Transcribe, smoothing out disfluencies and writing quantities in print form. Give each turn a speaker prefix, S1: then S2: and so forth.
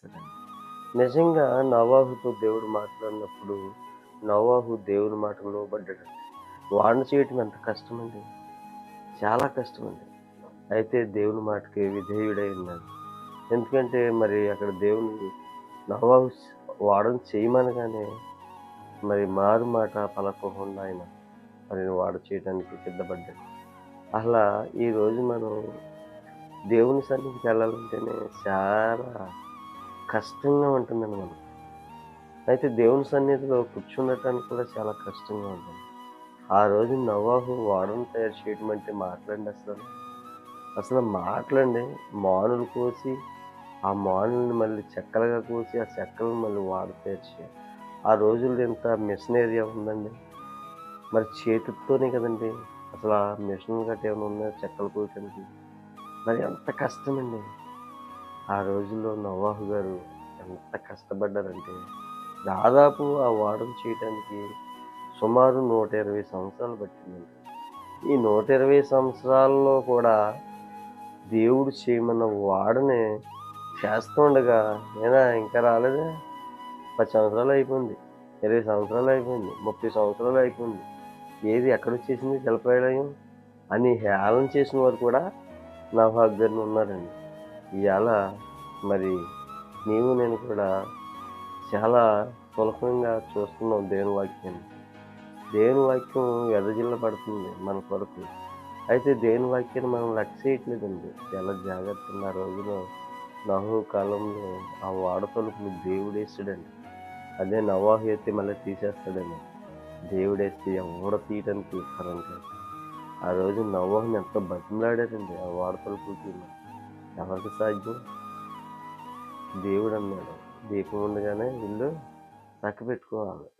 S1: తీసేస్తాడండి. నిజంగా నోవాహుతో దేవుడు మాట్లాడినప్పుడు నోవాహు దేవుని మాటకు లోబడ్డాడండి. వాడిని చేయటం ఎంత కష్టమండి. చాలా కష్టమండి. అయితే దేవుని మాటకి విధేయుడై ఉన్నాడు. ఎందుకంటే మరి అక్కడ దేవుని నోవాహు వాడని చేయమనగానే మరి మారు మాట పలకకుండా ఆయన మరి వాడు చేయడానికి సిద్ధపడ్డాడు. అసలా ఈరోజు మనం దేవుని సన్నిధికెళ్ళాలంటేనే చాలా కష్టంగా ఉంటుందండి మనకు. అయితే దేవుని సన్నిధిలో కూర్చుండటానికి కూడా చాలా కష్టంగా ఉంటుంది. ఆ రోజు నోవాహు ఓడను తయారు చేయడం అంటే మాటలండి అసలు. అసలు మాటలండి. మానులు కోసి, ఆ మానుల్ని మళ్ళీ చెక్కలుగా కోసి, ఆ చెక్కలను మళ్ళీ ఓడ తయారు చేయాలి. ఆ రోజుల్లో ఇంత మిషనరీ ఉందండి. మరి చేతులతోనే కదండీ! అసలా మిషన్లు గట్టా ఏమైనా ఉన్నాయా చెక్కలు కోయటానికి? మరి ఎంత కష్టమండి. ఆ రోజుల్లో నోవాహు గారు ఎంత కష్టపడ్డారంటే, దాదాపు ఆ ఓడను చేయటానికి సుమారు 120 సంవత్సరాలు పట్టిందండి. ఈ 120 సంవత్సరాల్లో కూడా దేవుడు చేయమన్న ఓడని చేస్తుండగా, "నేనా ఇంకా రాలేదా? 10 సంవత్సరాలు అయిపోయింది. 20 సంవత్సరాలు అయిపోయింది. 30 సంవత్సరాలు అయిపోయింది. ఏది ఎక్కడొచ్చేసింది జలప్రళయం" అని హేళన చేసిన వారు కూడా నోవాహు గారిని ఉన్నారండి. ఇయాల మరి నేను కూడా చాలా సులభంగా చూస్తున్నాం దేవుని వాక్యాన్ని. దేవుని వాక్యం వెదజల్లబడుతుంది మన కొరకు. అయితే దేవుని వాక్యాన్ని మనం లక్ష్య చేయట్లేదండి. చాలా జాగ్రత్తగా ఆ రోజులో నోవహు కాలంలో ఆ ఓడ తలుపులు దేవుడేసాడండి. అదే నోవాహు అయితే మళ్ళీ తీసేస్తాడేమో. దేవుడేస్తే ఎవడు తీయటానికి కరెంట్. ఆ రోజు నోవాహుని ఎంతో బతిమలాడారండి ఆ ఓడ తలుపులు తీయమని. ఎవరికి సాధ్యం? దేవుడన్నాడు, దీపం ఉండగానే ఇల్లు చక్కబెట్టుకోవాలి.